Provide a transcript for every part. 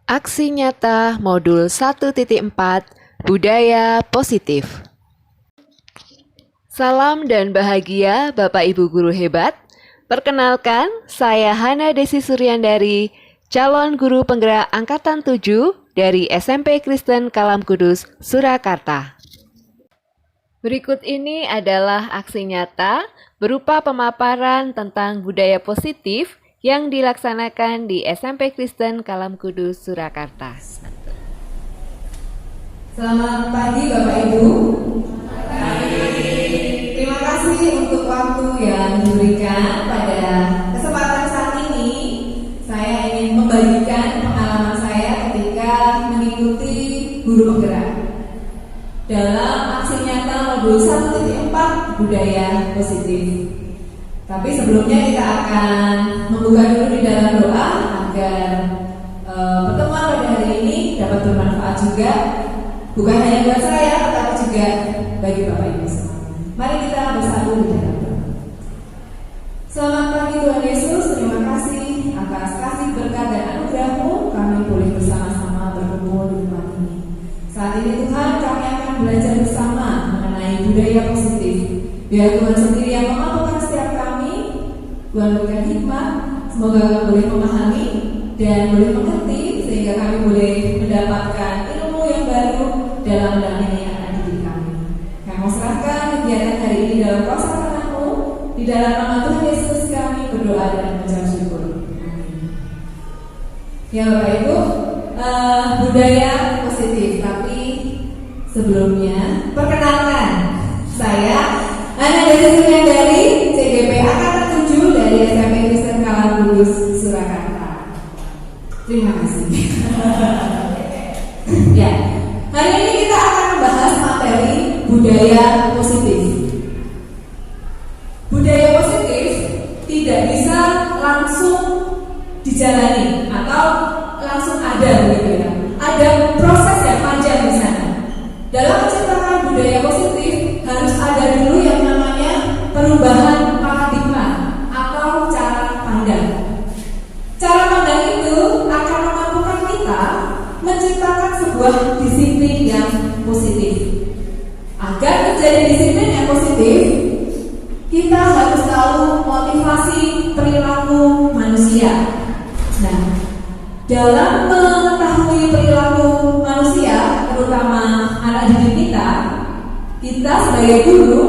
Aksi nyata modul 1.4 Budaya Positif. Salam dan bahagia Bapak Ibu Guru hebat. Perkenalkan, saya Hana Desi Suryandari, calon guru penggerak Angkatan 7 dari SMP Kristen Kalam Kudus, Surakarta. Berikut ini adalah aksi nyata berupa pemaparan tentang budaya positif yang dilaksanakan di SMP Kristen Kalam Kudus, Surakarta. Selamat pagi Bapak Ibu. Terima kasih untuk waktu yang diberikan. Pada kesempatan saat ini saya ingin membagikan pengalaman saya ketika mengikuti guru penggerak dalam aksi nyata modul 1.4 Budaya Positif. Tapi sebelumnya kita akan membuka dulu di dalam doa agar pertemuan pada hari ini dapat bermanfaat juga, bukan hanya buat saya tetapi juga bagi Bapak Ibu semuanya. Mari kita bersatu di dalam doa. Selamat pagi Tuhan Yesus, terima kasih atas kasih berkat dan anugerah-Mu kami boleh bersama-sama berkumpul di tempat ini. Saat ini Tuhan kami akan belajar bersama mengenai budaya positif. Biar Tuhan sendiri yang memampukan setiap kami. Tuhan berikan hikmat, semoga kami boleh memahami dan boleh mengerti sehingga kami boleh mendapatkan ilmu yang baru dalam yang akan dididik kami. Kami mau serahkan kegiatan hari ini dalam kuasa tangan-Mu. Di dalam nama Tuhan Yesus kami berdoa dan mengucap syukur. Amin. Ya Bapak Ibu, budaya positif. Tapi sebelumnya perkenalkan, saya Hana Desi Suryandari, CGP Angkatan 7 dari SMP Kristen Kalam Kudus, Surakarta. Terima kasih. Ya, hari ini kita akan membahas materi budaya positif. Budaya positif tidak bisa langsung dijalani atau langsung ada begitu ya. Ada proses yang panjang di sana. Dalam menciptakan budaya positif harus ada dulu yang namanya perubahan paradigma atau cara pandang. Cara pandang itu akan memampukan kita menciptakan sebuah disiplin yang positif. Agar terjadi disiplin yang positif, kita harus tahu motivasi perilaku manusia. Nah, dalam mengetahui perilaku manusia, terutama anak didik kita sebagai guru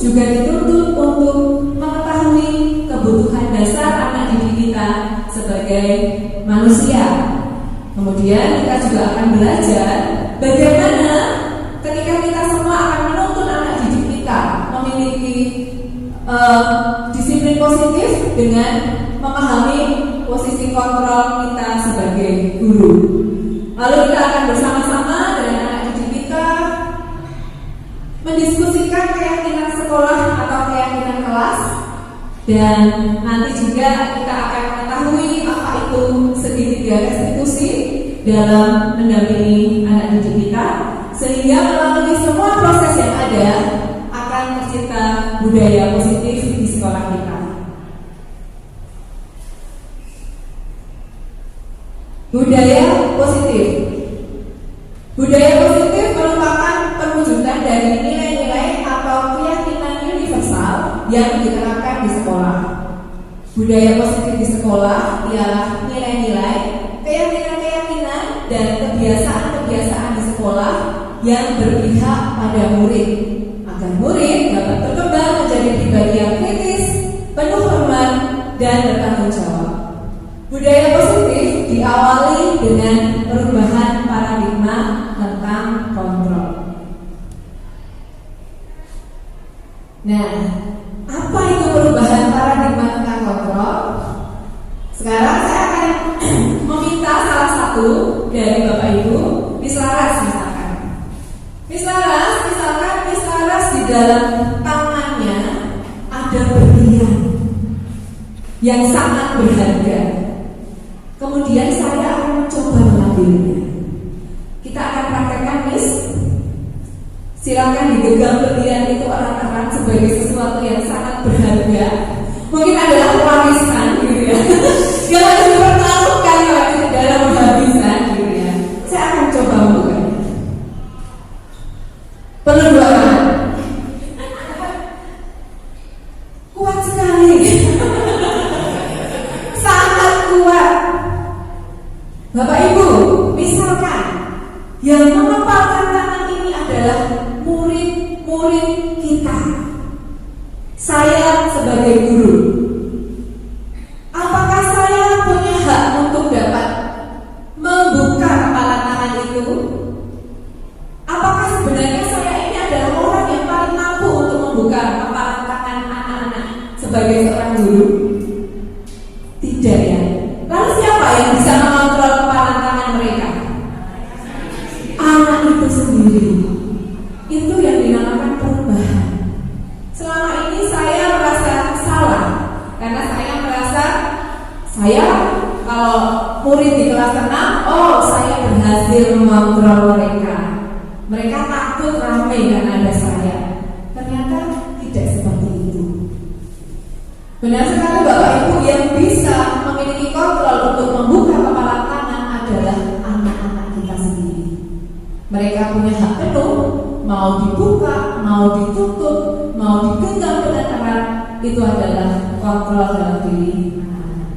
juga dituntut untuk mengetahui kebutuhan dasar anak didik kita sebagai manusia. Kemudian kita juga akan belajar bagaimana ketika kita semua akan menuntut anak didik kita memiliki disiplin positif dengan memahami posisi kontrol kita sebagai guru. Lalu kita akan bersama-sama dengan anak didik kita mendiskusikan keyakinan sekolah atau keyakinan kelas, dan nanti juga kita akan mengetahui apa itu segitiga restitusi dalam mendampingi anak didik kita, sehingga melalui semua proses yang ada akan tercipta budaya positif di sekolah kita. Budaya positif. Budaya positif merupakan perwujudan dari nilai-nilai atau keyakinan universal yang diterapkan di sekolah. Budaya positif di sekolah ialah nilai-nilai, keyakinan-keyakinan, dan kebiasaan-kebiasaan di sekolah yang berpihak pada murid, agar murid dapat berkembang menjadi pribadi yang kritis, penuh hormat, dan bertanggung jawab. Budaya positif diawali dengan perubahan paradigma tentang kontrol. Nah, apa itu perubahan paradigma tentang kontrol? Sekarang saya akan meminta salah satu dari Bapak Ibu, Miss Laras misalkan. Miss Laras di dalam tangannya ada berlian yang sangat berharga. Kemudian saya akan mencoba mengambilnya. Kita akan praktekkan, Miss. Silakan digenggam berlian itu erat-erat sebagai sesuatu yang sangat berharga. Mungkin adalah warisan gitu ya. Yang harus dipertaruhkan dalam warisan gitu Ibu, misalkan yang mengepalkan tangan ini adalah murid-murid kita. Saya sebagai guru, apakah saya punya hak untuk dapat membuka kepala tangan itu? Apakah sebenarnya saya ini adalah orang yang paling mampu untuk membuka kepala tangan anak-anak sebagai seorang guru? Tidak ya. Lalu siapa yang bisa mengontrol kepala tangan mereka? Anak itu sendiri. Itu yang dinamakan perubahan. Selama ini saya merasa salah karena saya merasa saya kalau murid di kelas 6, saya berhasil mengontrol mereka. Mereka takut ramai karena ada saya. Ternyata tidak seperti itu. Benar sekali Bapak Ibu, yang bisa memiliki kontrol untuk membuka kepala tangan adalah anak-anak kita sendiri. Mereka punya hak penuh, mau dibuka, mau ditutup, mau digenggam dengan erat, itu adalah kontrol dalam diri anak-anak.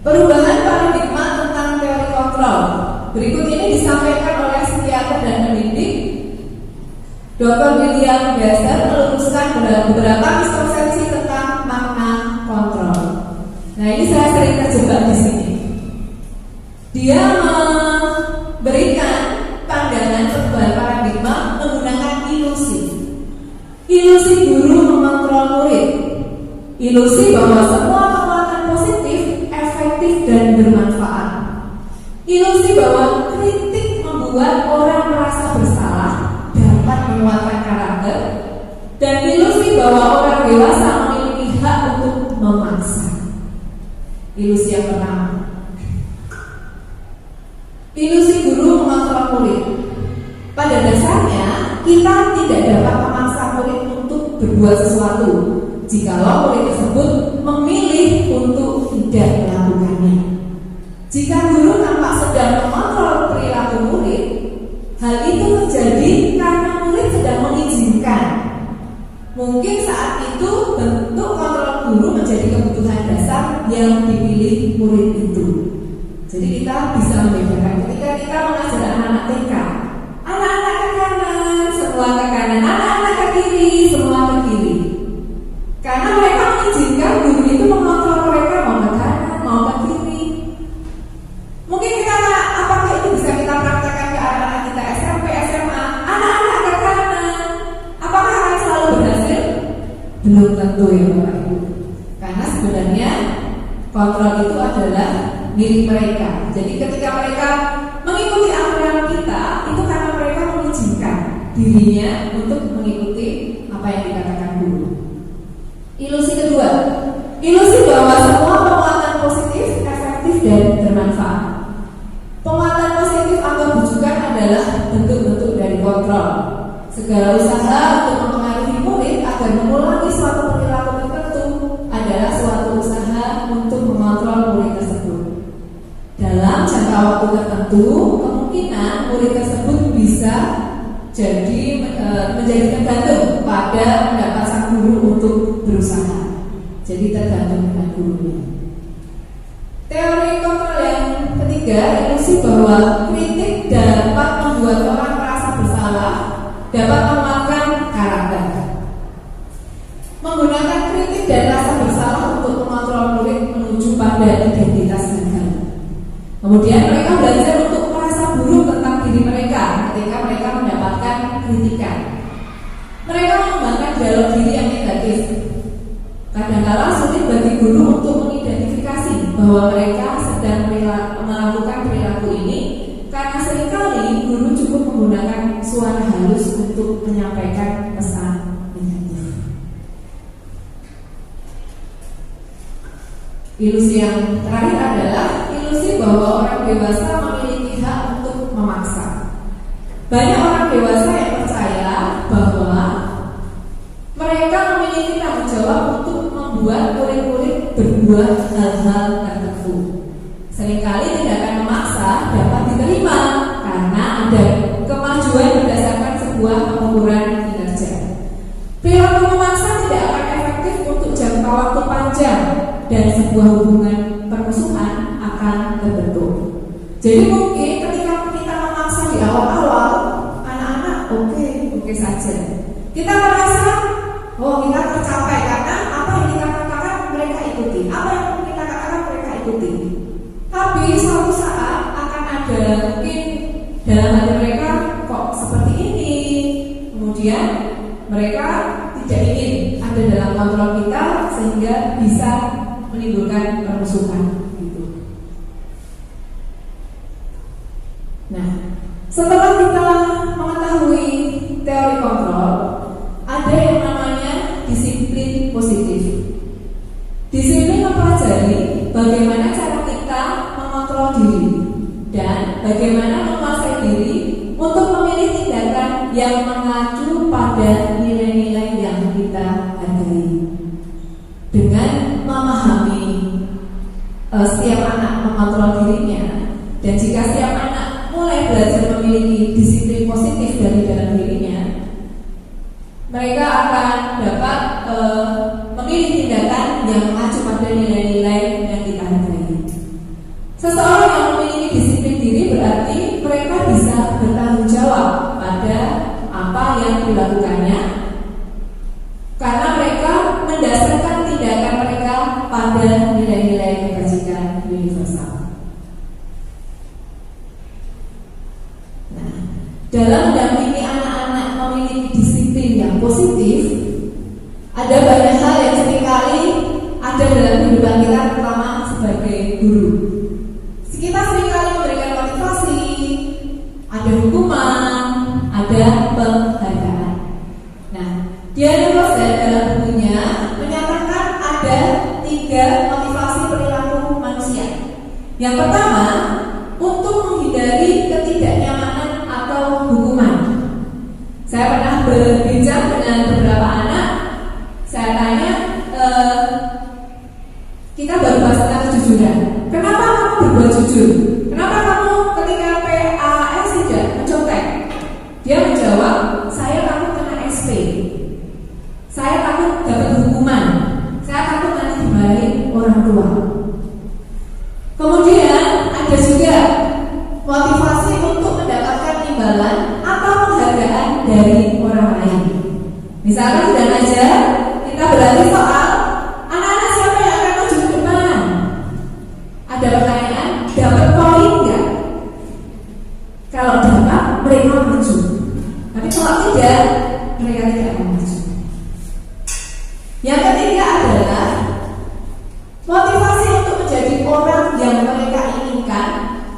Perubahan paradigma tentang teori kontrol berikut ini disampaikan oleh psikiater dan pendidik Dr. William Glasser meluruskan beberapa miskonsepsi tentang makna kontrol. Nah, ini saya sering terjebak di sini. Dia memberikan pandangan sebuah paradigma menggunakan ilusi. Ilusi guru mengontrol murid. Ilusi bahwa semua penguatan positif, efektif dan bermanfaat. Ilusi bahwa kritik membuat orang merasa bersalah, dapat menguatkan karakter, dan ilusi bahwa orang dewasa memiliki hak untuk memaksa. Ilusi yang pertama, ilusi guru mengontrol murid. Pada dasarnya kita tidak dapat memaksa murid untuk berbuat sesuatu jikalau murid tersebut memilih untuk tidak melakukannya. Jika guru tampak sedang mengontrol perilaku murid, hal itu terjadi karena murid sedang mengizinkan. Mungkin saat itu bentuk kontrol guru menjadi kebutuhan dasar yang dipilih murid itu. Jadi kita bisa membedakan ketika kita mengajar anak-anak TK, anak-anak ke kanan, semua ke kanan, anak-anak ke kiri, semua ke kiri. Karena mereka mengizinkan guru itu mengontrol mereka mau ke kanan, mau ke kiri. Mungkin kita, apakah itu bisa kita praktekkan ke anak-anak kita SMP, SMA, anak-anak ke kanan? Apakah akan selalu berhasil? Belum tentu ya Bapak Ibu. Karena sebenarnya kontrol itu adalah milik mereka. Jadi ketika mereka mengikuti aturan kita, itu karena mereka mengizinkan dirinya untuk mengikuti apa yang dikatakan guru. Ilusi kedua, ilusi bahwa semua penguatan positif, efektif dan bermanfaat. Penguatan positif atau bujukan adalah bentuk-bentuk dari kontrol. Segala usaha untuk mempengaruhi murid agar mengulangi suatu perilaku tertentu adalah suatu usaha untuk mengontrol murid tersebut. Dalam jangka waktu tertentu, kemungkinan murid tersebut bisa menjadi tergantung pada pendapat sang guru untuk berusaha. Jadi tergantung dengan gurunya. Teori kontrol yang ketiga, ilusi bahwa kritik dapat membuat orang merasa bersalah, dapat melemahkan karakter. Menggunakan kritik dan rasa bersalah untuk mengontrol murid menuju pada identitas gagal. Kemudian mereka belajar untuk merasa buruk tentang diri mereka ketika mereka mendapatkan kritikan. Mereka mengembangkan dialog diri yang negatif. Kadang-kadang sulit bagi guru untuk mengidentifikasi bahwa mereka sedang melakukan perilaku ini, karena seringkali guru cukup menggunakan suara halus untuk menyampaikan pesan negatif. Ilusi yang terakhir adalah ilusi bahwa orang dewasa memiliki hak untuk memaksa. Banyak orang dewasa yang percaya bahwa mereka memiliki tanggung jawab untuk membuat murid-murid berbuat hal-hal tertentu. Seringkali tindakan memaksa dapat diterima karena ada kemajuan berdasarkan sebuah pengukuran kinerja. Perilaku memaksa tidak akan efektif untuk jangka waktu panjang dan sebuah hubungan Jadi mungkin ketika kita memaksa di awal-awal, anak-anak oke saja. Kita merasa, oh kita tercapai karena apa yang kita katakan mereka ikuti, apa yang kita katakan mereka ikuti. Tapi suatu saat akan ada mungkin dalam hati mereka kok seperti ini, kemudian mereka tidak ingin ada dalam kontrol kita sehingga bisa menimbulkan permusuhan gitu. Nah, setelah kita mengetahui teori kontrol, ada yang namanya disiplin positif. Disiplin mempelajari bagaimana cara kita mengontrol diri dan bagaimana menguasai diri untuk memilih tindakan yang mengacu pada nilai-nilai yang kita hargai. Dengan memahami setiap anak mengontrol dirinya, dan jika setiap anak mulai belajar memiliki disiplin positif dari dalam dirinya, mereka akan dapat memilih tindakan yang mengacu pada nilai-nilai yang kita hargai. Seseorang yang memiliki disiplin diri berarti mereka bisa bertanggung jawab pada apa yang dilakukannya, karena mereka mendasarkan tindakan mereka pada nilai-nilai kebajikan universal. Nah, dalam mendampingi anak-anak memiliki disiplin yang positif, ada banyak hal yang seringkali ada dalam kehidupan kita, terutama sebagai guru. Kita seringkali memberikan motivasi, ada hukuman, ada penghargaan. Nah, Diana Rosen dalam bukunya menyatakan ada 3 motivasi perilaku manusia. Yang pertama, untuk menghindari ketidaknyamanan atau hukuman. Saya pernah berbincang dengan beberapa anak. Saya tanya, kita baru bahas tentang kejujuran. Kenapa kamu berbuat jujur? Kenapa kamu ketika PAS tidak mencontek? Dia menjawab, saya takut kena SP. Saya takut dapat hukuman. Saya takut nanti dimarahi orang tua. Kemudian ada juga motivasi untuk mendapatkan imbalan atau penghargaan dari orang lain. Misalkan sudah aja kita berlatih soal anak-anak siapa yang akan maju ke depan. Ada pertanyaan, dapat poin nggak? Kalau dapat, mereka maju. Tapi kalau tidak, mereka tidak akan maju. Yang ketiga adalah motivasi untuk menjadi orang yang mereka inginkan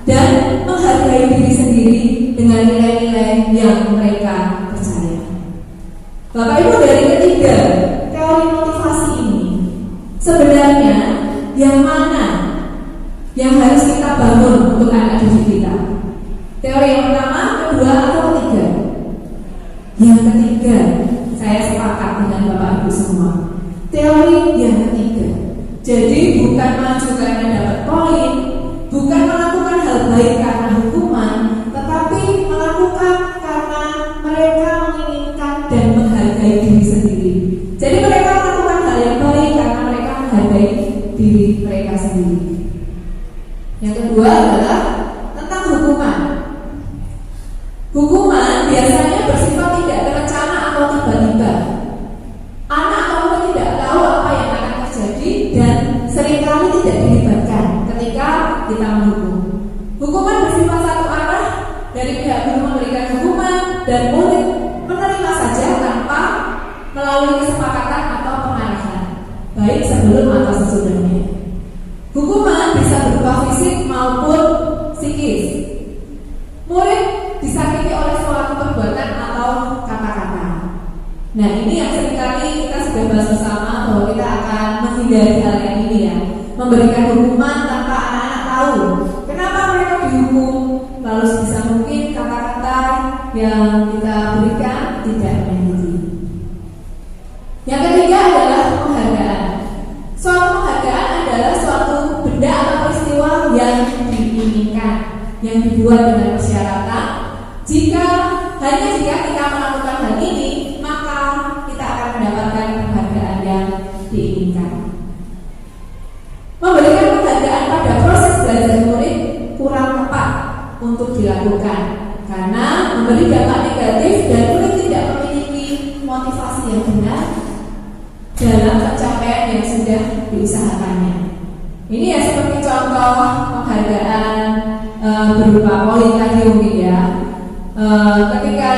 dan menghargai diri sendiri dengan nilai-nilai yang mereka percaya. Bapak Ibu, dari ketiga teori motivasi ini, sebenarnya yang mana yang harus kita bangun untuk anak didik kita? Teori yang pertama, kedua, atau ketiga? Yang ketiga, saya sepakat dengan Bapak Ibu semua. Teori yang ketiga. Jadi bukan maju karena dapat poin, bukan melakukan hal baik karena hukuman, tetapi melakukan karena mereka menginginkan dan menghargai diri sendiri. Jadi mereka melakukan hal yang baik karena mereka menghargai diri mereka sendiri. Yang kedua adalah tentang hukuman. Hukuman biasanya bersifat tidak terencana atau tiba-tiba. Anak atau tidak tahu apa yang akan terjadi dan seringkali tidak dilibatkan ketika kita menghukum. Hukuman bersifat satu arah, dari pihak guru memberikan hukuman dan murid menerima saja tanpa melalui kesepakatan atau pengarahan, baik sebelum atau sesudahnya. Hukuman bisa berupa fisik maupun psikis. Murid disakiti oleh suatu perbuatan atau kata-kata. Nah, ini yang seringkali kita sudah bahas bersama bahwa kita akan menghindari hal yang ini ya. Memberikan hukuman tanpa anak-anak tahu kenapa mereka dihukum. Lalu sebisa mungkin kata-kata yang kita berikan tidak menyakiti. Yang ketiga adalah penghargaan. Suatu penghargaan adalah suatu benda atau peristiwa yang diinginkan, yang dibuat dengan persyaratan. Hanya jika kita melakukan hal ini, maka kita akan mendapatkan penghargaan yang diinginkan. Memberikan penghargaan pada proses belajar murid kurang tepat dilakukan karena memberi dampak negatif dan murid tidak memiliki motivasi yang benar dalam pencapaian yang sudah diusahakannya. Ini ya seperti contoh penghargaan berupa poin tadi mungkin ya. Ketika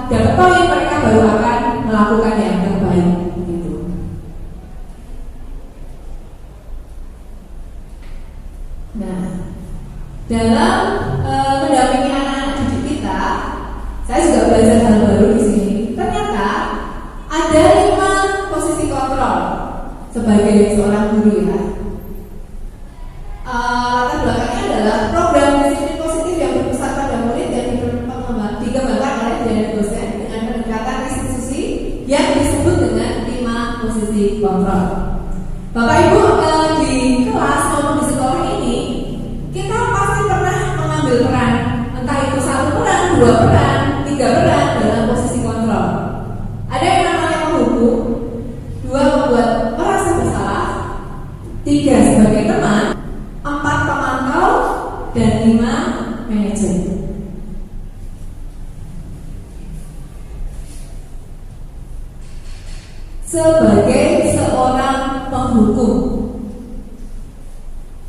dapat poin mereka baru akan melakukan yang terbaik gitu. Nah, dalam mendampingi anak-anak didik kita, saya juga belajar hal baru di sini. Ternyata ada 5 posisi kontrol sebagai seorang guru ya. Latar belakangnya adalah program disiplin positif yang berpusat pada murid dan dikembangkan oleh jajaran dosen dengan pendekatan restitusi yang disebut dengan 5 posisi kontrol. Bapak Ibu di kelas maupun di sekolah ini kita pasti pernah mengambil peran, entah itu 1 peran, 2 peran, 3 peran dalam posisi kontrol. Ada yang namanya menghukum, 2 membuat merasa bersalah, 3 sebagai teman, 4 pemantau, dan 5 manajer. Sebagai seorang penghukum,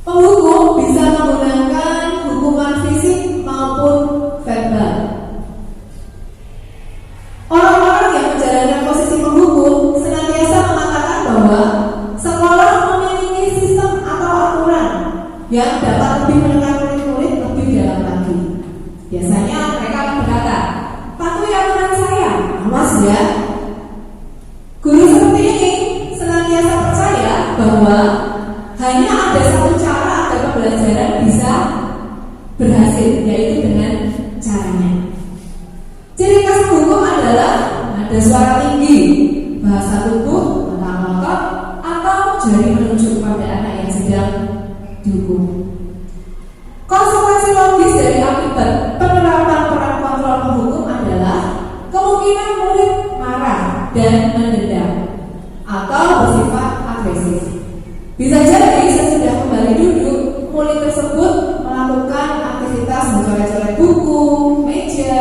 penghukum bisa menggunakan hukuman fisik maupun verbal. Orang-orang yang menjalankan posisi penghukum senantiasa mengatakan bahwa sekolah memiliki sistem atau aturan yang dapat lebih menekan murid-murid lebih dalam lagi. Biasanya mereka akan berkata, "Patuhi aturan saya, awas ya." Guru seperti ini senantiasa percaya bahwa hanya ada satu cara agar pembelajaran bisa berhasil, yaitu dengan caranya. Ciri khas hukum adalah ada suara tinggi, bahasa tubuh, mata melotot, atau jari menunjuk pada anak yang sedang dihukum. Konsekuensi logis dari akibat penerapan peran kontrol penghukum adalah kemungkinan murid marah dan mendendam atau bersifat agresif. Bisa jadi sesudah kembali duduk, murid tersebut melakukan aktivitas mencoret-coret buku, meja,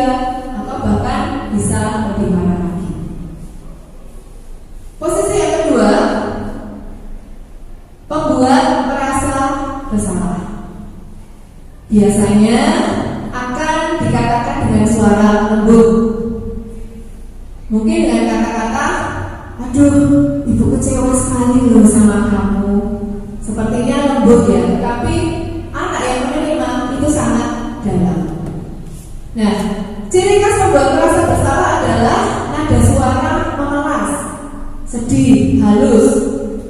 atau bahkan bisa lebih marah lagi. Posisi yang kedua, pembuat merasa bersalah. Biasanya akan dikatakan dengan suara lembut. Mungkin dengan kata-kata, "Aduh, ibu kecewa sekali loh sama kamu." Sepertinya lembut ya, tetapi anak yang menerima itu sangat dalam. Nah, ciri khas membuat merasa bersalah adalah nada suara memelas, sedih, halus,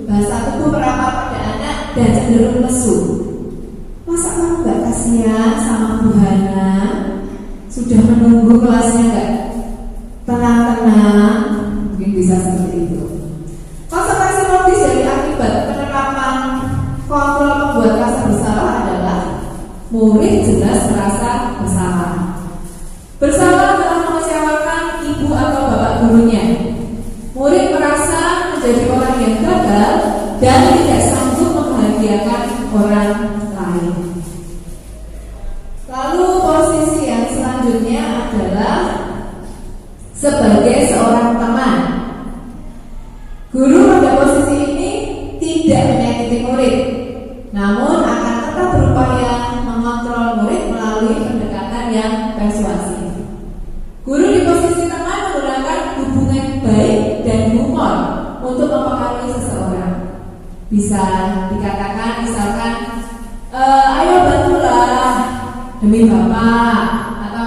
bahasa tubuh merapat pada anak dan cenderung lesu. "Masa kamu gak kasihan sama Bu Hana? Sudah menunggu kelasnya gak tenang-tenang?" Mungkin bisa seperti itu. Konsekuensi logis dari akibat penerapan kontrol membuat rasa bersalah adalah murid jelas merasa bersalah. Bersalah telah mengecewakan ibu atau bapak gurunya. Murid merasa menjadi orang yang gagal dan tidak sanggup membahagiakan orang lain. Lalu posisi yang selanjutnya adalah sebagai seorang teman. Guru pada posisi ini tidak menyakiti murid, namun akan tetap berupaya mengontrol murid melalui pendekatan yang persuasif. Guru di posisi teman menggunakan hubungan baik dan humor untuk mempengaruhi seseorang. Bisa dikatakan misalkan, "Ayo bantulah demi Bapak," atau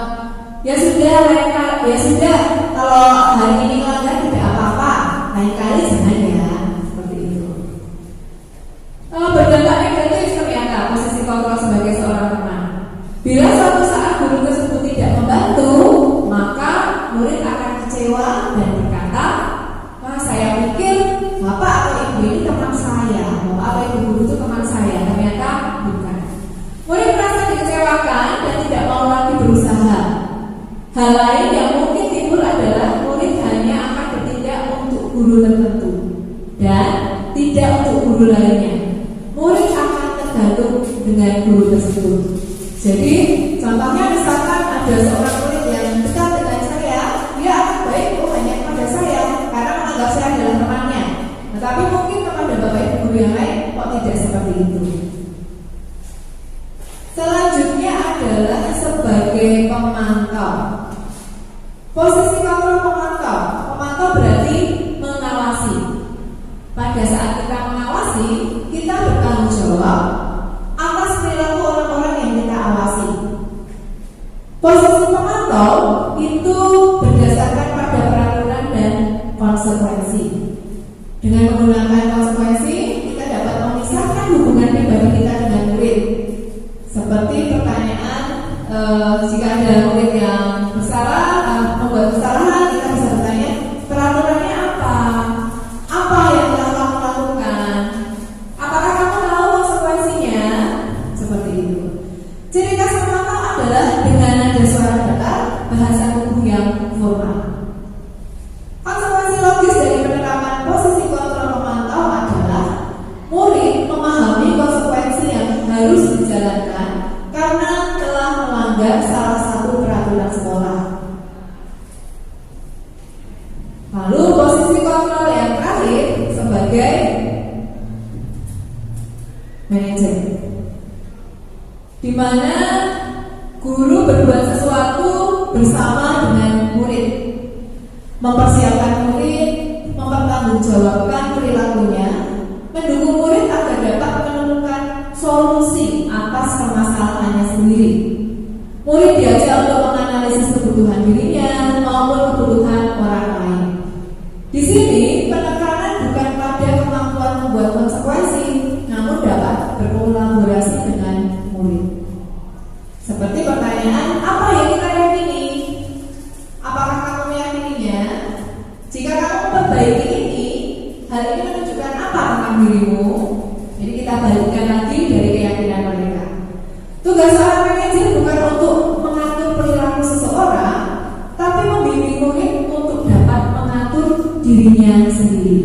"Ya sudah, kalau hari ini melanggar tidak apa-apa, lain kali jangan ya." Seperti itu. Berdampak negatif ternyata posisi kontrol sebagai seorang teman. Bila suatu saat guru tersebut tidak membantu, maka murid akan kecewa dan berkata, "Wah, saya pikir Bapak atau Ibu ini teman saya, Bapak atau Ibu guru itu teman saya." Ternyata bukan. Murid merasa dikecewakan dan tidak mau lagi berusaha. Hal lain yang mungkin timbul adalah murid hanya akan bertindak untuk guru tertentu dan tidak untuk guru lainnya. Murid akan tergantung dengan guru tersebut. Jadi contohnya misalkan ada seorang murid yang dekat dengan saya, dia akan baik hanya kepada saya karena menganggap saya adalah temannya. Tetapi mungkin kepada bapak ibu guru yang lain kok tidak seperti itu. Selanjutnya adalah sebagai pemantau. Posisi kontrol pemantau. Pemantau berarti mengawasi. Pada saat kita mengawasi, kita bertanggung jawab atas perilaku orang-orang yang kita awasi. Posisi pemantau itu berdasarkan pada peraturan dan konsekuensi. Dengan menggunakan konsekuensi, kita dapat memisahkan hubungan pribadi kita dengan murid. Seperti pertanyaan, jika ada murid yang bersalah, membuat kesalahan, kita bisa bertanya, peraturannya apa? Apa yang telah kamu lakukan? Apakah kamu tahu konsekuensinya? Seperti itu. Ciri khas pemantau adalah dengan nada suara datar, bahasa tubuh yang formal. Konsekuensi logis dari penerapan posisi kontrol pemantau adalah murid memahami konsekuensi yang harus dijalankan karena telah melanggar salah satu peraturan sekolah. Lalu posisi kontrol yang terakhir sebagai manajer, di mana guru berbuat sesuatu bersama dengan murid, mempersiapkan murid, mempertanggungjawabkan perilakunya, mendukung murid agar dapat menemukan solusi atas permasalahannya sendiri. Murid diajak untuk menganalisis kebutuhan dirinya maupun kebutuhan orang lain. Di sini penekanan bukan pada kemampuan membuat konsekuensi, namun dapat berkolaborasi dengan murid. Seperti pertanyaan, apa yang kita yakini? Apakah kamu meyakininya? Jika kamu memperbaiki ini, hal ini menunjukkan apa tentang dirimu? Jadi kita balikkan lagi dari keyakinan mereka. Tugas seorang manajer bukan untuk mengatur perilaku seseorang, tapi membimbing murid untuk dapat mengatur dirinya sendiri.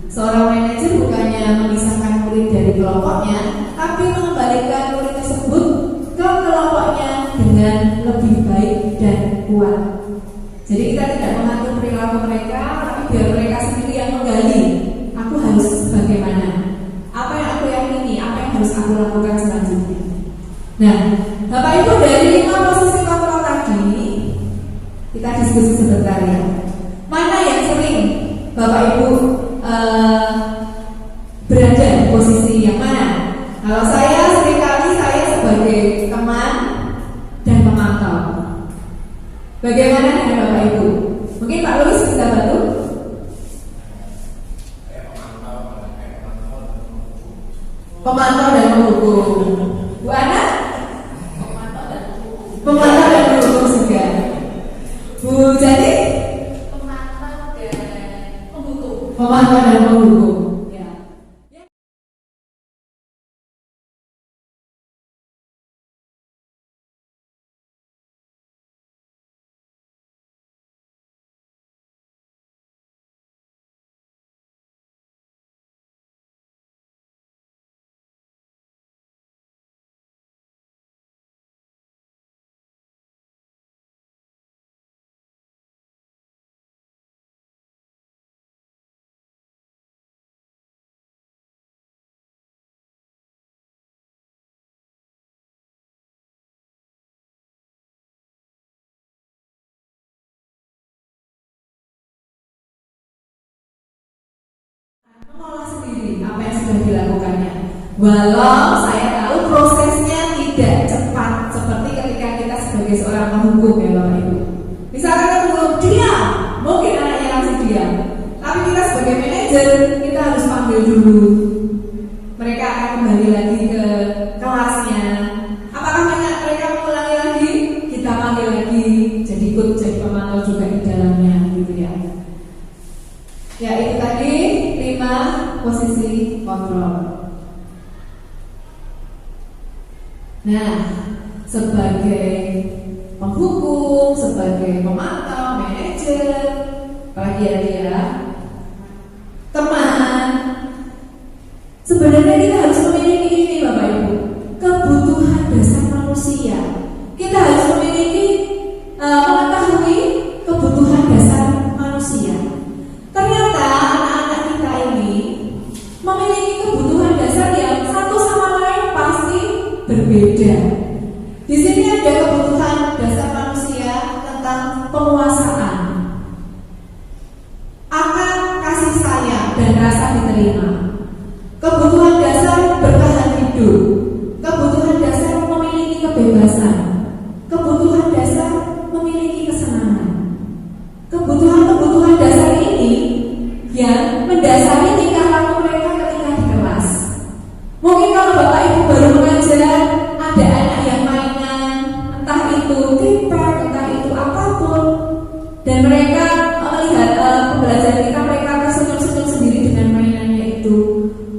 Seorang manajer bukannya memisahkan murid dari kelompoknya, tapi mengembalikan murid tersebut ke kelompoknya dengan lebih baik dan kuat. Jadi kita tidak mengatur perilaku mereka, tapi biar mereka sendiri yang menggali. Aku harus bagaimana? Apa yang aku yakini? Apa yang harus aku lakukan selanjutnya? Nah, Bapak Ibu, dari 5 posisi kontrol tadi kita diskusi sebentar ya. Mana yang sering Bapak Ibu berada di posisi yang mana? Kalau saya seringkali saya sebagai teman dan pemantau. Bagaimana dengan Bapak Ibu? Mungkin Pak Luis bisa bantu? Pemantau dan mendukung. Bu Ana? Pemantau dan mendukung juga. Bu Jadi? Pemantau dan mendukung. Pemantau dan mendukung. Ya. Mengolah sendiri apa yang sudah dilakukannya. Walau saya tahu prosesnya tidak cepat seperti ketika kita sebagai seorang penghukum ya Bapak Ibu. Misalkan kita belum diam, mungkin anaknya langsung diam. Tapi kita sebagai manajer kita harus panggil dulu. Mereka akan kembali lagi ke kelasnya. Apakah mereka mengulangi lagi? Kita panggil lagi. Jadi ikut jadi pemantau juga di dalamnya gitu ya. Ya itu tadi 5 posisi kontrol. Nah, sebagai penghukum, sebagai pemantau, manajer, apalagi ya, teman. Sebenarnya kita harus memiliki ini Bapak Ibu, kebutuhan dasar manusia. berbeda. Di sini ada kebutuhan dasar manusia tentang penguasaan, akan kasih sayang dan rasa diterima, kebutuhan dasar bertahan hidup, kebutuhan dasar memiliki kebebasan, kebutuhan dasar memiliki kesenangan. Kebutuhan-kebutuhan dasar ini yang mendasari tingkah laku mereka ketika di kelas. Mungkin kalau Bapak Ibu baru mengajar, ada anak yang mainan, entah itu tipek, entah itu apapun, dan mereka melihat pembelajaran kita, mereka tersenyum-senyum sendiri dengan mainannya itu.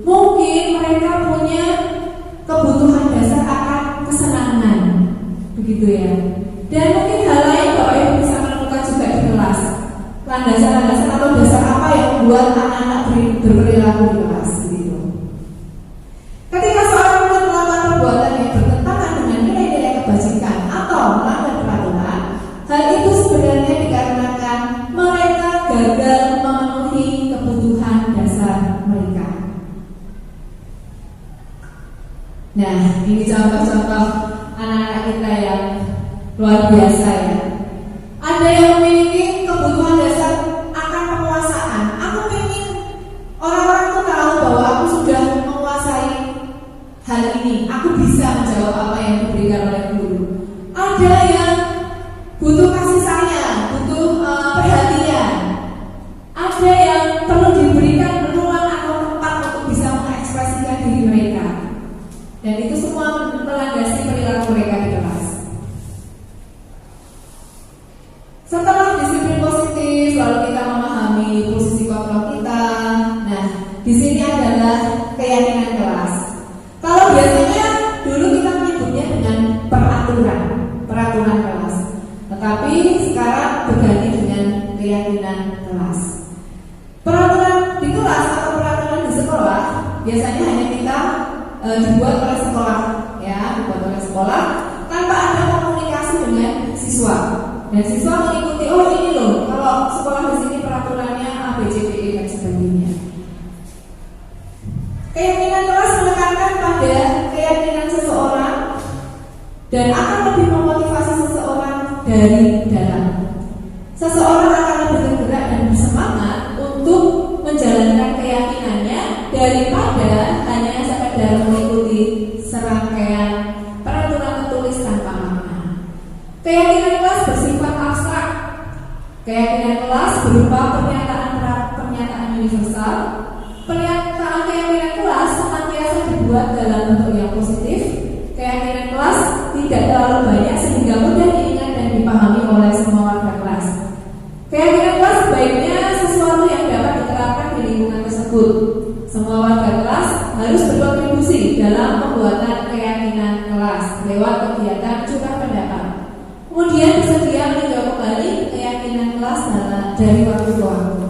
Mungkin mereka punya kebutuhan dasar akan kesenangan, begitu ya. Dan mungkin hal lain Bapak Ibu bisa menemukan juga di kelas. Landasan-landasan atau dasar apa yang membuat anak-anak berperilaku di kelas, gitu. Ketika seorang murid melakukan perbuatan yang bertentangan dengan nilai-nilai kebajikan atau melanggar peraturan, hal itu sebenarnya dikarenakan mereka gagal memenuhi kebutuhan dasar mereka. Nah, ini contoh-contoh anak-anak kita yang luar biasa ya. Ada yang memiliki kebutuhan dasar akan penguasaan. Aku ingin orang-orang itu tahu bahwa aku sudah menguasai hal ini. Aku bisa menjawab apa yang diberikan oleh guru. Ada yang butuh kasih sayang, butuh perhatian. Ada yang perlu diberikan ruang atau tempat untuk bisa mengekspresikan diri mereka. Dan itu semua melandasi perilaku mereka di kelas. Setelah disiplin positif, lalu kita memahami posisi kontrol kita. Nah, di sini adalah keyakinan kelas. Kalau biasanya dulu kita menyebutnya dengan peraturan kelas, tetapi sekarang berganti dengan keyakinan kelas. Peraturan di kelas atau peraturan di sekolah biasanya hanya kita dibuat oleh sekolah, ya, dibuat oleh sekolah tanpa ada komunikasi dengan siswa. Dan siswa mengikuti, oh ini loh, kalau sekolah di sini peraturannya A, B, C, D, E dan sebagainya. Keyakinan kelas menekankan pada keyakinan seseorang dan akan lebih memotivasi seseorang dari dalam. Seseorang akan lebih tergerak dan bersemangat untuk menjalankan keyakinannya daripada hanya sekadar mengikuti serangkaian peraturan tertulis tanpa makna. Keyakinan kelas bersifat abstrak. Keyakinan kelas berupa pernyataan universal. Pernyataan keyakinan kelas senantiasa dibuat dalam bentuk yang positif. Keyakinan kelas tidak terlalu banyak sehingga mudah diingat dan dipahami oleh semua warga kelas. Keyakinan kelas sebaiknya sesuatu yang dapat diterapkan di lingkungan tersebut. Semua warga kelas harus berkontribusi dalam pembuatan keyakinan kelas lewat kegiatan curah pendapat. Kemudian bersedia meninjau kembali keyakinan kelas dari waktu ke waktu.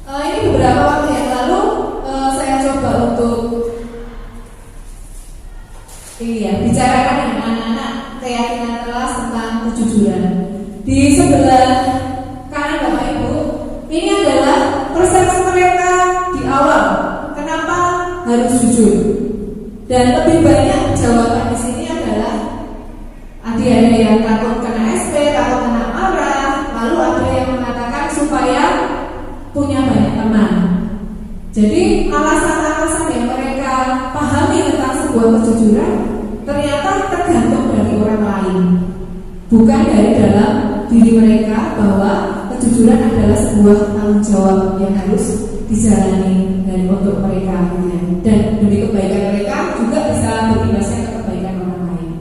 Ini beberapa waktu yang lalu saya coba untuk bicarakan dengan anak-anak keyakinan kelas tentang kejujuran. Di sebelah kanan Bapak Ibu, ini adalah persepsi mereka di awal kenapa harus jujur. Dan lebih banyak jawaban di sini adalah ada yang takut kena SP, takut kena marah, lalu ada yang mengatakan supaya punya banyak teman. Jadi alasan-alasan yang mereka pahami tentang sebuah kejujuran ternyata tergantung dari orang lain, bukan dari dalam diri mereka bahwa kejujuran adalah sebuah tanggung jawab yang harus dijalani dan untuk mereka, dan demi kebaikan mereka juga bisa berimbasnya ke kebaikan orang lain.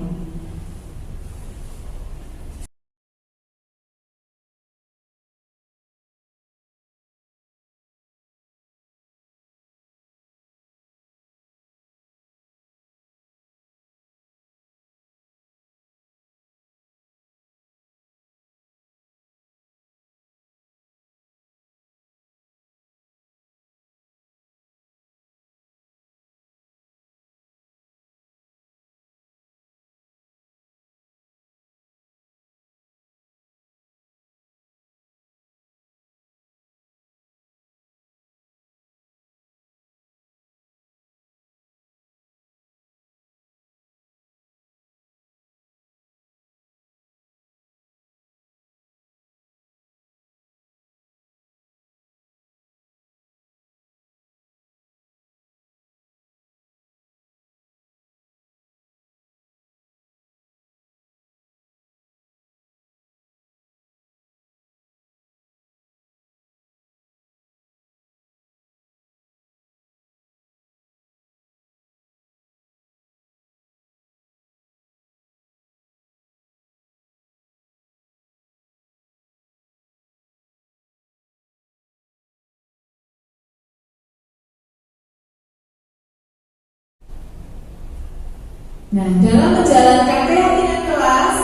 Nah, dalam menjalankan keyakinan kelas,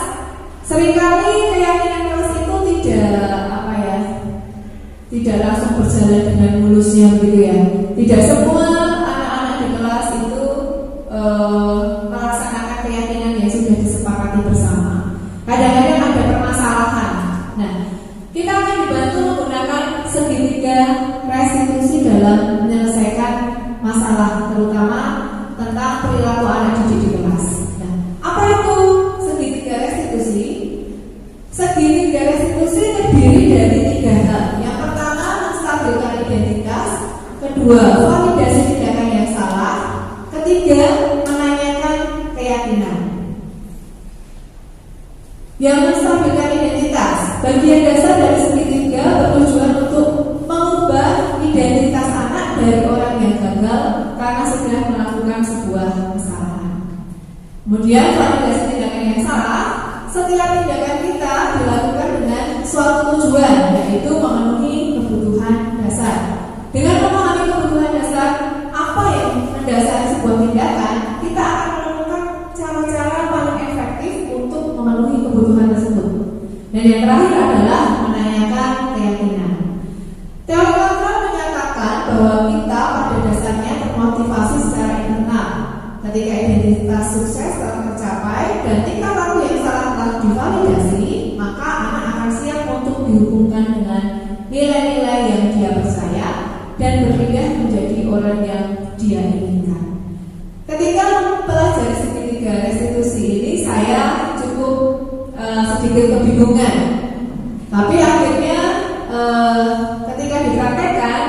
seringkali keyakinan kelas itu tidak langsung berjalan dengan mulusnya begitu ya. Tidak semua anak-anak di kelas itu melaksanakan keyakinan yang sudah disepakati bersama. Kadang-kadang ada permasalahan. Nah, kita akan dibantu menggunakan segitiga restitusi dalam menyelesaikan masalah, terutama tentang perilaku anak didik di kelas. Nah, apa itu segitiga restitusi? Segitiga restitusi terdiri dari 3 hal. Yang pertama, menstabilkan identitas. Kedua, validasi tindakan yang salah. Ketiga, menanyakan keyakinan. Yang menstabilkan identitas, bagian dasar dari segitiga bertujuan untuk mengubah identitas anak dari orang yang gagal karena sudah melakukan sebuah kesalahan. Kemudian validasi tindakan yang salah, setiap tindakan kita dilakukan dengan suatu tujuan, yaitu memenuhi kebutuhan dasar. Dengan memahami kebutuhan dasar, apa yang mendasari sebuah tindakan, kita akan menemukan cara-cara paling efektif untuk memenuhi kebutuhan tersebut. Dan yang terakhir adalah menanyakan keyakinan. Teori kontrol menyatakan bahwa kita pada dasarnya termotivasi secara internal. Ketika identitas sukses telah tercapai dan tingkah laku yang salah telah divalidasi, maka anak akan siap untuk dihubungkan dengan nilai-nilai yang dia percaya dan berpindah menjadi orang yang dia inginkan. Ketika mempelajari segitiga restitusi ini, saya cukup sedikit kebingungan. Tapi akhirnya ketika dipraktekkan,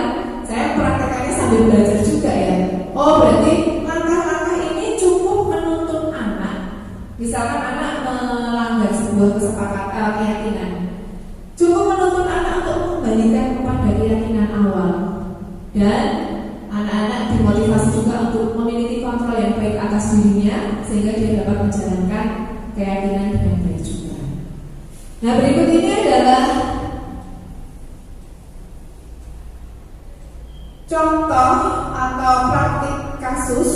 saya praktekannya sambil belajar juga ya. Oh, berarti langkah-langkah ini cukup menuntun anak. Misalkan anak melanggar sebuah kesepakatan keyakinan, cukup menuntun anak untuk mengembalikan kepada keyakinan awal. Dan anak-anak dimotivasi juga untuk memiliki kontrol yang baik atas dirinya sehingga dia dapat menjalankan keyakinan dengan baik juga. Nah, berikut ini adalah contoh atau praktik kasus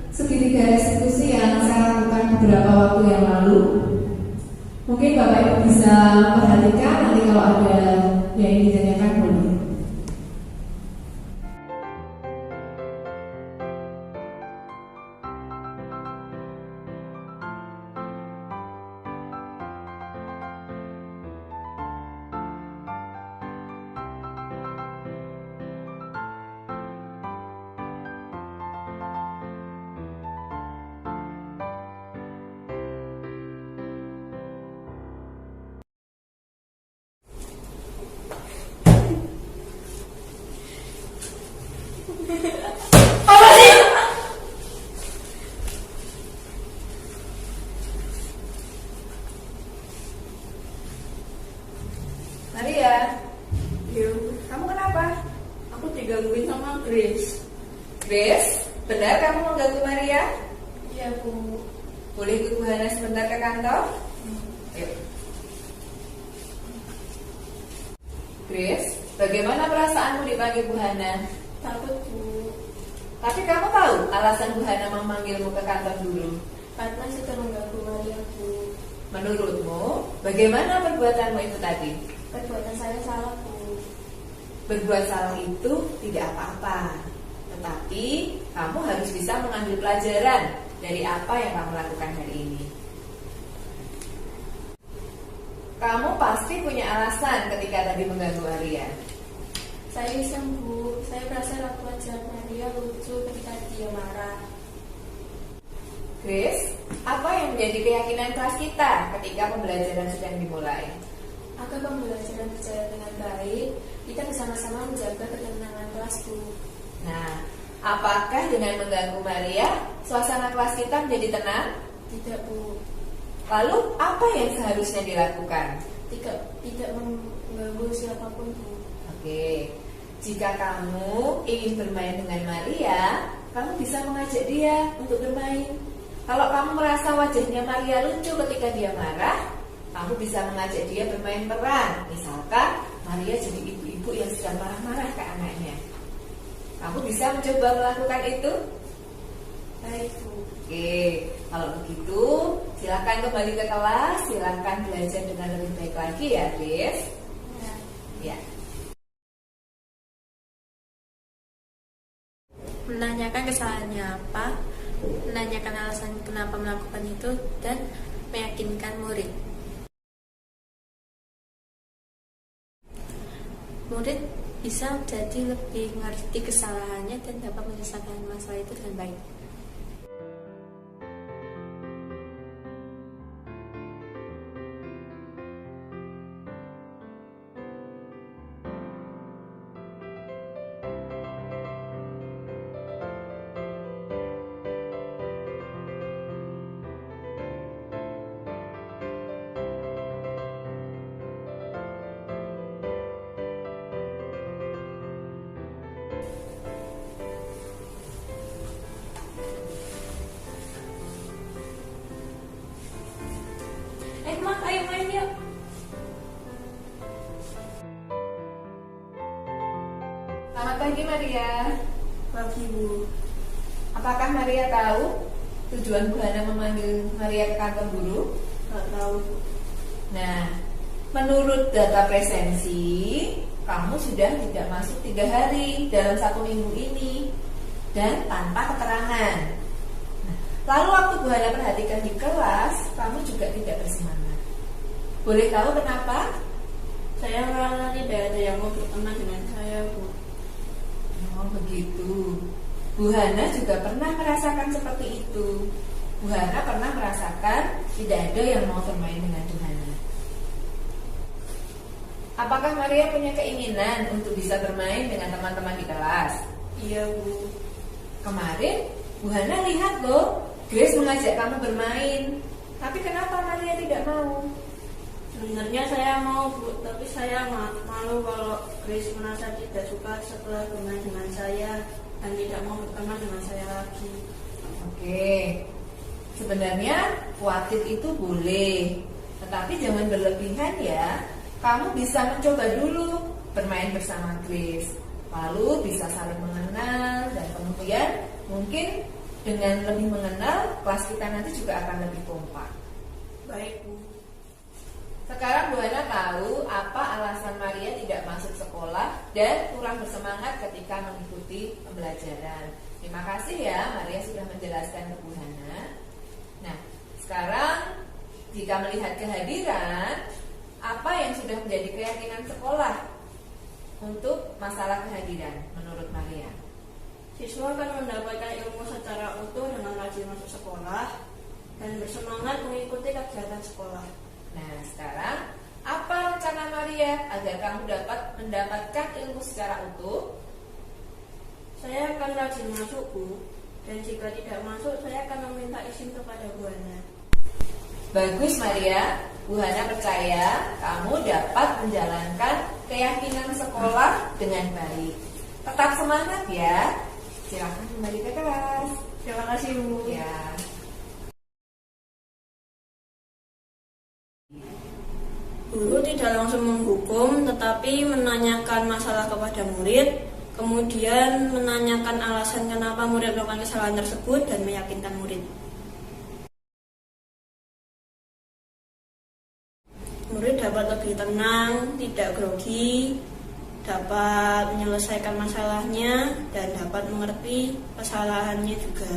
segitiga restitusi yang saya lakukan beberapa waktu yang lalu. Mungkin Bapak Ibu bisa perhatikan, nanti kalau ada yang ingin ditanyakan boleh. Maria, kamu kenapa? Aku digangguin sama Grace. Grace, benar kamu mengganggu Maria? Iya, Bu. Boleh ikut Bu Hana sebentar ke kantor? Ayo. Grace, bagaimana perasaanmu dipanggil Bu Hana? Takut, Bu. Tapi kamu tahu alasan Bu Hana memanggilmu ke kantor dulu? Karena sudah mengganggu Maria, Bu. Menurutmu, bagaimana perbuatanmu itu tadi? Perbuatan saya salah, Bu. Berbuat salah itu tidak apa-apa, tetapi kamu harus bisa mengambil pelajaran dari apa yang kamu lakukan hari ini. Kamu pasti punya alasan ketika tadi mengganggu Maria. Saya iseng, Bu. Saya merasa laku wajah Maria lucu ketika dia marah. Grace, apa yang menjadi keyakinan kelas kita ketika pembelajaran sedang dimulai? Agar pembelajaran berjalan dengan baik, kita bersama-sama menjaga ketenangan kelas, Bu. Nah, apakah dengan mengganggu Maria, suasana kelas kita menjadi tenang? Tidak, Bu. Lalu, apa yang seharusnya dilakukan? Tidak mengganggu siapapun, Bu. Oke, jika kamu ingin bermain dengan Maria, kamu bisa mengajak dia untuk bermain. Kalau kamu merasa wajahnya Maria lucu ketika dia marah, kamu bisa mengajak dia bermain peran. Misalkan Maria jadi ibu-ibu yang sedang marah-marah ke anaknya. Kamu bisa mencoba melakukan itu? Baik, Bu. Oke, Kalau begitu, silakan kembali ke kelas, silakan belajar dengan lebih baik lagi ya, Grace. Ya. Menanyakan kesalahannya apa, menanyakan alasan kenapa melakukan itu, dan meyakinkan murid. Murid bisa jadi lebih mengerti kesalahannya dan dapat menyelesaikan masalah itu dengan baik. Mak, ayo main yuk. Selamat pagi Maria. Pagi, Bu. Apakah Maria tahu tujuan Bu Hana memanggil Maria ke kantor guru? Nggak tahu, Bu. Nah, menurut data presensi, kamu sudah tidak masuk 3 hari dalam 1 minggu ini dan tanpa keterangan. Nah, lalu waktu Bu Hana perhatikan di kelas, kamu juga tidak bersemangat. Boleh tahu kenapa? Saya merasa tidak ada yang mau berteman dengan saya, Bu. Oh begitu. Bu Hana juga pernah merasakan seperti itu. Bu Hana pernah merasakan tidak ada yang mau bermain dengan Bu Hana. Apakah Maria punya keinginan untuk bisa bermain dengan teman-teman di kelas? Iya, Bu. Kemarin Bu Hana lihat loh, Grace mengajak kamu bermain. Tapi kenapa Maria tidak mau? Sebenarnya saya mau, Bu, tapi saya malu kalau Grace merasa tidak suka setelah bermain dengan saya dan tidak mau berteman dengan saya lagi. Oke, sebenarnya khawatir itu boleh, tetapi jangan berlebihan ya. Kamu bisa mencoba dulu bermain bersama Grace, lalu bisa saling mengenal, dan kemudian mungkin dengan lebih mengenal, kelas kita nanti juga akan lebih kompak. Baik, Bu. Sekarang Bu Hana tahu apa alasan Maria tidak masuk sekolah dan kurang bersemangat ketika mengikuti pembelajaran. Terima kasih ya Maria sudah menjelaskan ke Bu Hana. Nah, sekarang jika melihat kehadiran, apa yang sudah menjadi keyakinan sekolah untuk masalah kehadiran menurut Maria? Siswa akan mendapatkan ilmu secara utuh dengan rajin masuk sekolah dan bersemangat mengikuti kegiatan sekolah. Nah, sekarang apa rencana Maria agar kamu dapat mendapatkan ilmu secara utuh? Saya akan rajin masuk, Bu, dan jika tidak masuk, saya akan meminta izin kepada Bu Hana. Bagus Maria, Bu Hana percaya kamu dapat menjalankan keyakinan sekolah dengan baik. Tetap semangat ya. Silakan kembali ke kelas. Terima kasih, Bu. Ya. Guru tidak langsung menghukum, tetapi menanyakan masalah kepada murid, kemudian menanyakan alasan kenapa murid melakukan kesalahan tersebut dan meyakinkan murid. Murid dapat lebih tenang, tidak grogi, dapat menyelesaikan masalahnya, dan dapat mengerti kesalahannya juga.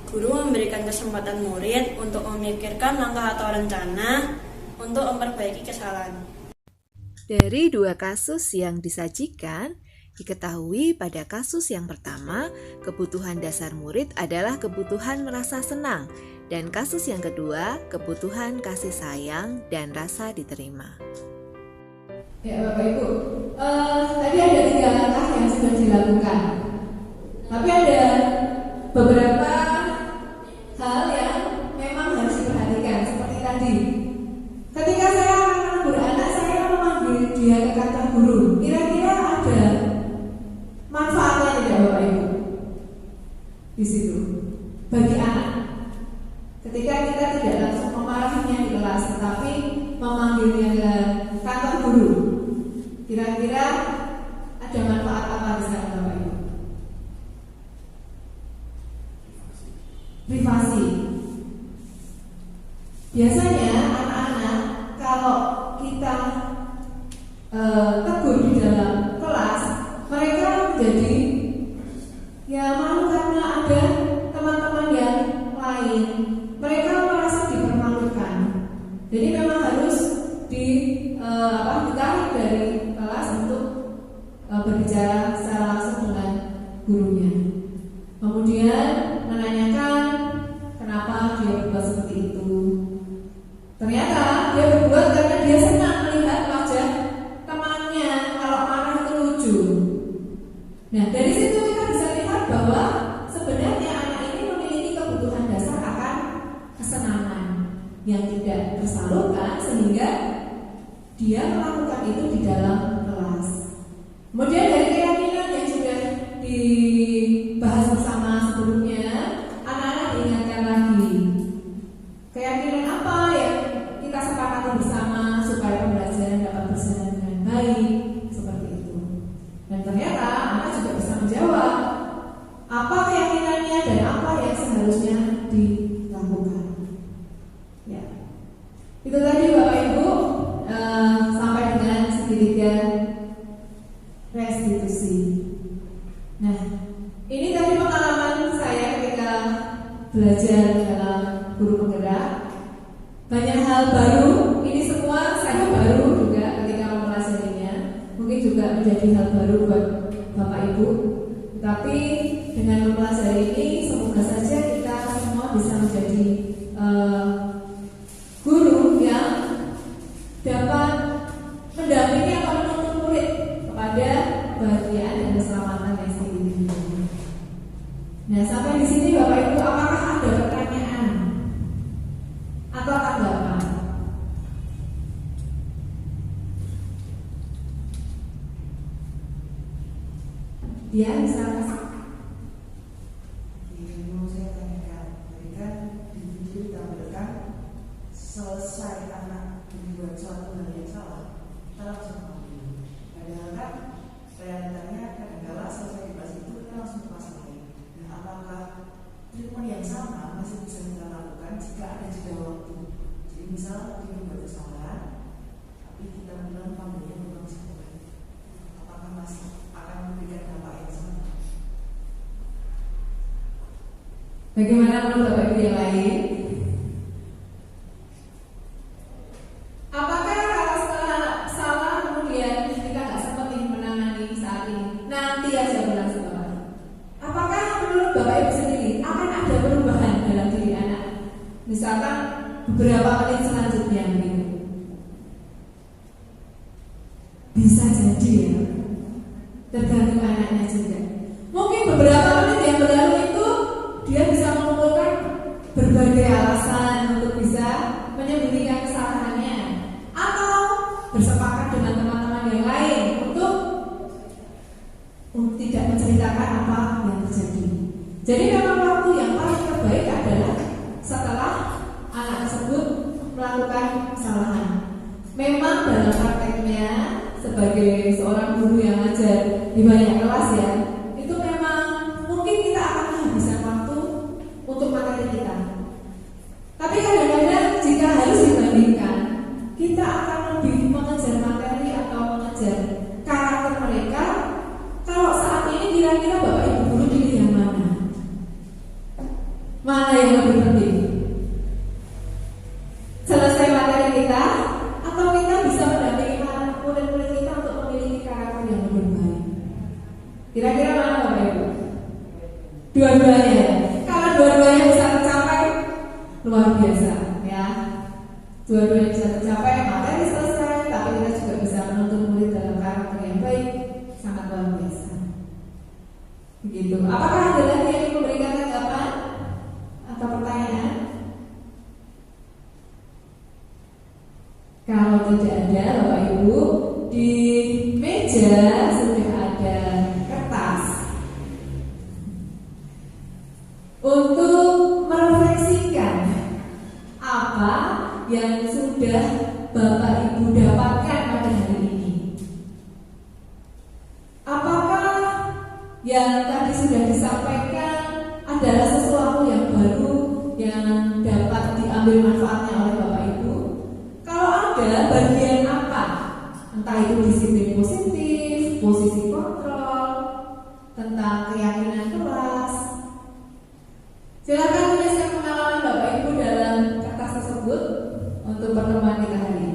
Guru memberikan kesempatan murid untuk memikirkan langkah atau rencana untuk memperbaiki kesalahan. Dari 2 kasus yang disajikan, diketahui pada kasus yang pertama, kebutuhan dasar murid adalah kebutuhan merasa senang, dan kasus yang kedua, kebutuhan kasih sayang dan rasa diterima. Ya Bapak Ibu, tadi ada 3 langkah yang sudah dilakukan. Tapi ada beberapa hal yang memang harus diperhatikan seperti tadi. Ketika saya menegur anak, saya memanggil dia ke kantor guru. Kira-kira ada manfaatnya tidak Bapak Ibu di situ bagi anak? Ketika kita tidak langsung memarahinya di kelas, tetapi memanggilnya ke kantor guru, kira-kira ada manfaat apa di sana Bapak Ibu? privasi. Biasanya anak-anak kalau kita tegur di dalam kelas, mereka menjadi malu karena ada teman-teman yang lain. Mereka merasa dipermalukan. Jadi memang harus ditarik dari kelas untuk berbicara secara langsung dengan gurunya. Kemudian menanyakan kenapa dia berbuat seperti itu. Ternyata dia berbuat karena dia senang melihat wajah temannya kalau marah itu lucu. Nah, dari situ kita bisa lihat bahwa sebenarnya anak ini memiliki kebutuhan dasar akan kesenangan yang tidak tersalurkan sehingga dia melakukan itu di dalam kelas. Kemudian dari keyakinan yang sudah dibahas bersama sebelumnya, anak-anak diingatkan lagi keyakinan apa yang kita sepakati bersama supaya pembelajaran dapat berjalan dengan baik, seperti itu. Dan ternyata anak juga bisa menjawab apa keyakinannya dan apa yang seharusnya dilakukan. Ya, itu tadi Bapak Ibu, sampai dengan segitiga restitusi. Nah, ini tadi pengalaman saya ketika belajar dalam guru penggerak. Banyak hal baru, ini semua saya baru juga ketika mempelajarinya. Mungkin juga menjadi hal baru buat Bapak Ibu. Tapi dengan mempelajari ini, semoga saja kita semua bisa menjadi guru yang dapat mendampingi atau menuntun murid kepada kebahagiaan dan keselamatan yang setinggi-tingginya. Nah, sampai di sini Bapak Ibu, apakah ada pertanyaan atau tanggapan? Dia bisa kasih. Mau saya tanyakan, tadi kan di video ditampilkan selesai anak membuat suatu hal yang salah, kita langsung ambil. Padahal kan realitanya kadang-kadang selesai di kelas itu kita langsung ke kelas lain. Nah, apakah treatment yang sama masih bisa kita lakukan jika ada jeda waktu? Jadi misal dia membuat kesalahan, tapi kita bilang panggilnya bukan sekolah, apakah masih akan memberikan dampak yang sama? Bagaimana menurut Bapak Ibu yang lain? Apakah kalau setelah salah kemudian kita nggak sempat menangani saat ini, nanti aja pulang sekolah? Apakah menurut Bapak Ibu sendiri akan ada perubahan dalam diri anak? Misalkan beberapa menit selanjutnya gitu. Bisa jadi ya, tergantung anaknya juga. Mungkin beberapa menit yang berlalu itu dia bisa mengumpulkan berbagai alasan untuk bisa menyembunyikan kesalahannya atau bersepakat dengan teman-teman yang lain untuk tidak menceritakan apa yang terjadi. Jadi memang waktu yang paling terbaik adalah setelah anak tersebut melakukan kesalahan. Memang dalam prakteknya sebagai seorang guru yang ngajar di banyak kelas ya, itu memang mungkin kita akan menghabiskan waktu untuk materi kita. Tapi kadang-kadang jika harus dibandingkan, kita akan lebih mengejar materi atau mengejar karakter mereka. Kalau saat ini kira-kira Bapak Ibu guru pilih yang mana? Mana yang lebih penting? Selesai materi kita atau kita bisa mendampingi murid-murid kita untuk memiliki karakter yang lebih baik? Kira-kira mana Bapak Ibu? Dua-duanya. Kalau dua-duanya bisa tercapai, luar biasa ya. Dua-duanya bisa tercapai, materi selesai, tapi kita juga bisa menuntun murid dalam karakter yang baik, sangat luar biasa. Begitu. Apakah ada lagi yang memberikan tanggapan atau pertanyaan? Kalau tidak ada, Bapak Ibu, di meja sudah ada kertas untuk merefleksikan apa yang sudah Bapak Ibu dapatkan pada hari ini. Apakah yang tadi sudah disampaikan adalah sesuatu yang baru diambil manfaatnya oleh Bapak Ibu. Kalau ada bagian apa, entah itu disiplin positif, posisi kontrol, tentang keyakinan kelas, silakan tuliskan pengalaman Bapak Ibu dalam kertas tersebut untuk pertemuan kita hari ini.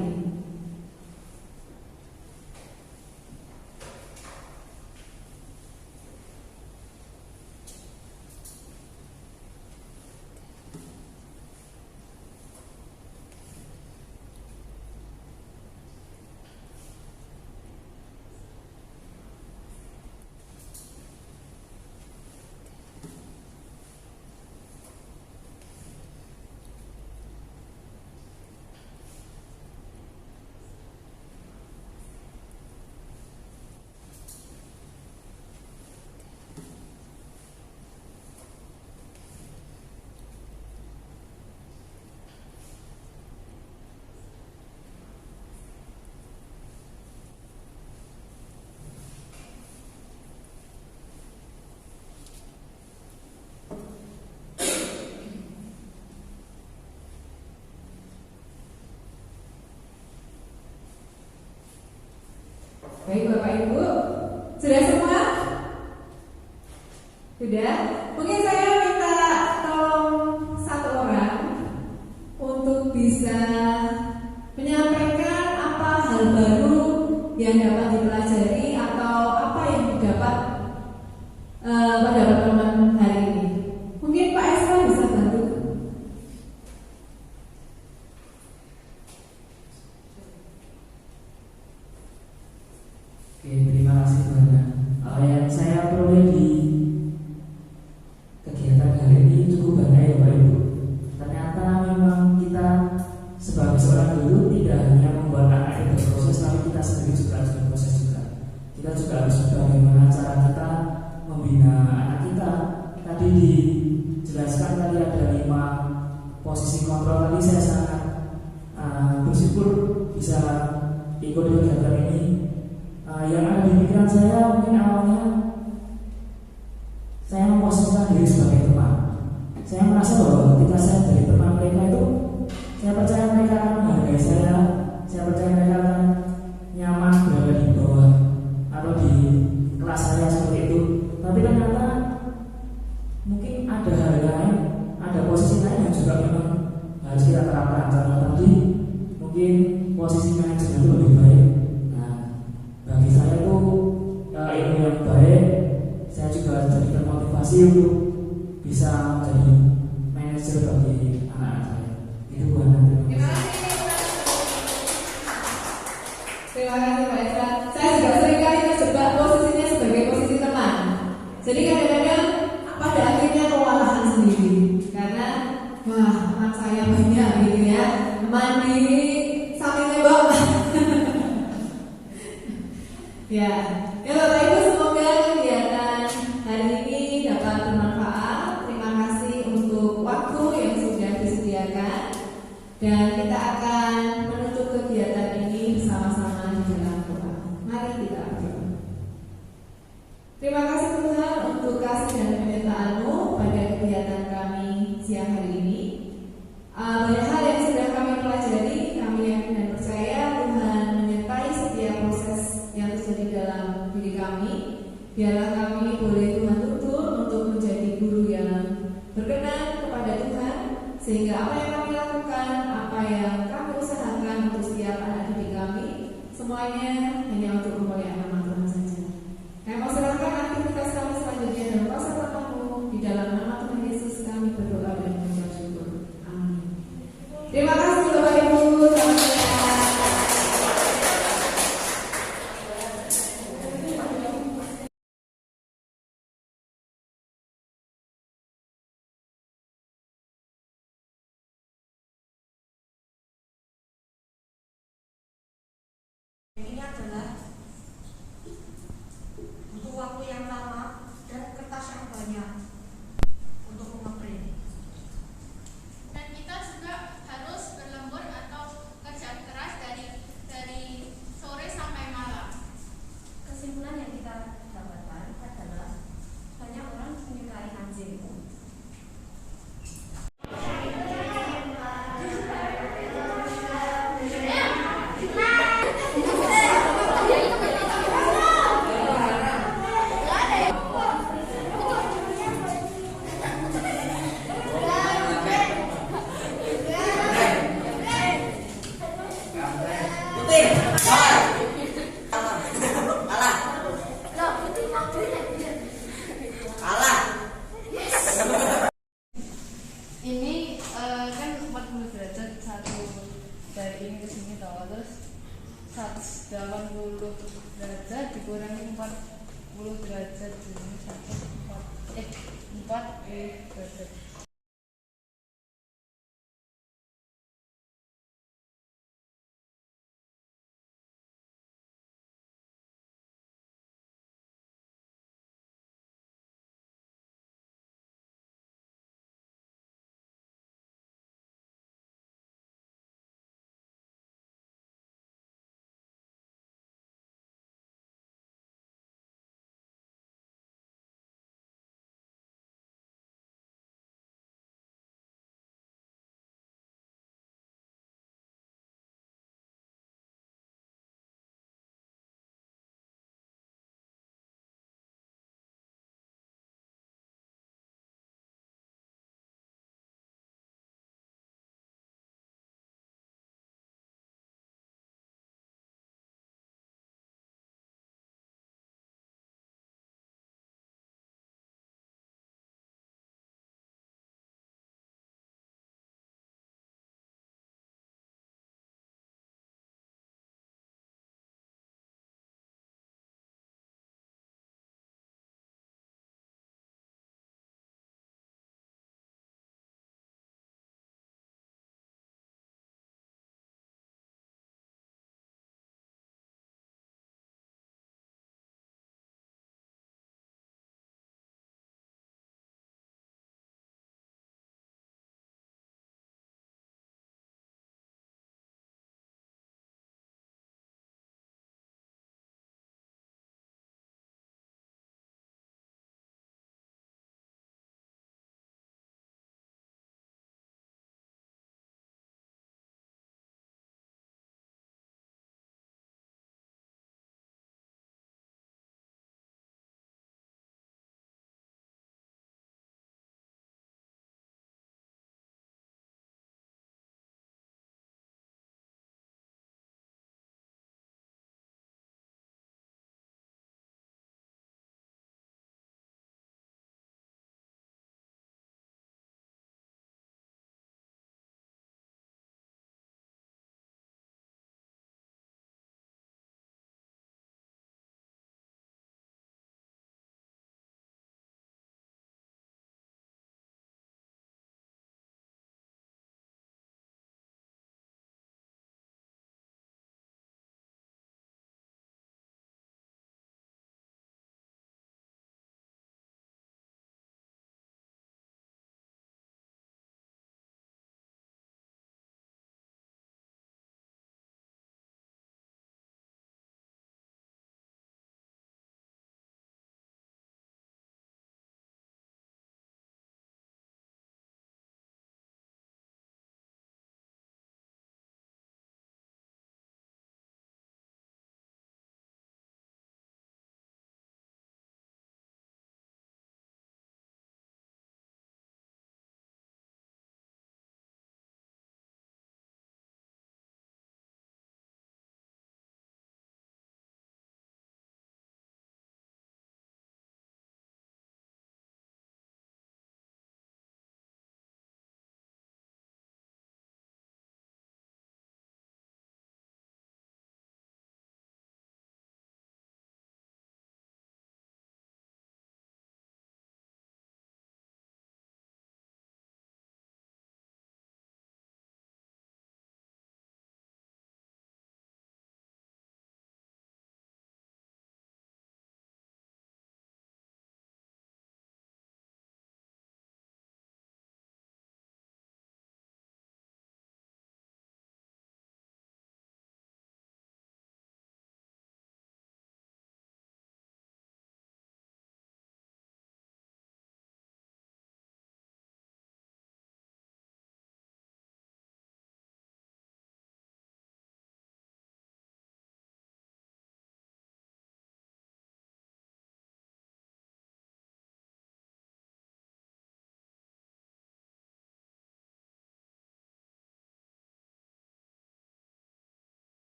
Baik Bapak Ibu, sudah semua? Sudah? Mungkin saya minta tolong satu orang untuk bisa menyampaikan apa hal baru yang dapat dipelajari atau apa yang didapat pada pertemuan hari ini. Mungkin Pak Esra bisa bantu. Oke, terima kasih Bu Hana. Yang saya peroleh di kegiatan hari ini cukup banyak ya Bapak Ibu. Ternyata memang kita sebagai seorang guru tidak hanya membuat anak itu berproses, tapi kita sendiri juga harus berproses juga. Kita juga harus bagaimana cara kita membina anak kita. Tadi dijelaskan tadi ada 5 posisi kontrol. Tadi saya sangat bersyukur bisa ikut kegiatan ini. Yang ada di pikiran saya mungkin awalnya saya memposisikan diri sebagai teman. Saya merasa bahwa ketika saya jadi teman mereka itu, saya percaya mereka akan menghargai saya percaya mereka akan nyaman berada di bawah atau di kelas saya seperti itu. Tapi ternyata mungkin ada hal lain, ada posisi lain yang juga memang harus kita terapkan. Karena tadi mungkin posisi manajemen itu lebih baik. Bagi saya itu ilmu yang baik, saya juga jadi termotivasi untuk bisa menjadi manajer bagi anak-anak saya. Itu Bu Hana. Terima kasih Pak Esra. Saya juga seringkali terjebak posisinya sebagai posisi teman. Jadi kadang-kadang pada akhirnya kewalahan sendiri karena wah teman saya banyak gitu ya, mandiri saling nembak. Ya, Bapak Ibu, semoga kegiatan hari ini dapat bermanfaat. Terima kasih untuk waktu yang sudah disediakan, dan kita akan menutup kegiatan ini bersama-sama di dalam doa. Mari kita berdoa. Terima kasih Tuhan untuk kasih dan penyertaan-Mu pada kegiatan kami siang hari ini. Banyak hal yang sudah kami pelajari, kami yakin dan percaya Tuhan menyertai setiap proses yang terjadi dalam diri kami. Biarlah kami boleh Tuhan tuntun untuk menjadi guru yang berkenan kepada Tuhan, sehingga apa yang kami lakukan, apa yang kami usahakan untuk setiap anak didik kami, semuanya hanya untuk kemuliaan nama Tuhan saja. Kami mau serahkan aktivitas kami selanjutnya dalam kuasa Bapa-Mu. Di dalam nama Tuhan Yesus kami berdoa dan mengucap syukur. Amin. Terima kasih Bapak Ibu. Selamat siang. Ini adalah butuh waktu yang lama dan kertas yang banyak untuk mengeprint. Dan kita juga harus berlembur atau kerja keras dari sore sampai malam. Kesimpulan yang kita dapatkan adalah banyak orang menyukai anjing. satu dari ini ke sini toh, terus 180 derajat dikurangi 40 derajat jadi 40 derajat.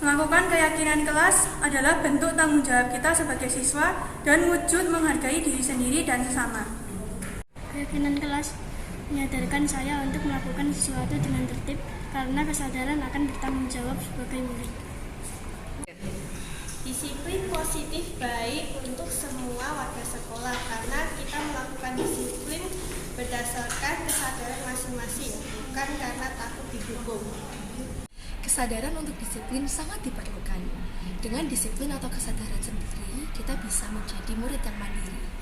Melakukan keyakinan kelas adalah bentuk tanggung jawab kita sebagai siswa dan wujud menghargai diri sendiri dan sesama. Keyakinan kelas menyadarkan saya untuk melakukan sesuatu dengan tertib karena kesadaran akan bertanggung jawab sebagai murid. Disiplin positif baik untuk semua warga sekolah karena kita melakukan disiplin berdasarkan kesadaran masing-masing, bukan karena takut dihukum. Kesadaran untuk disiplin sangat diperlukan. Dengan disiplin atau kesadaran sendiri, kita bisa menjadi murid yang mandiri.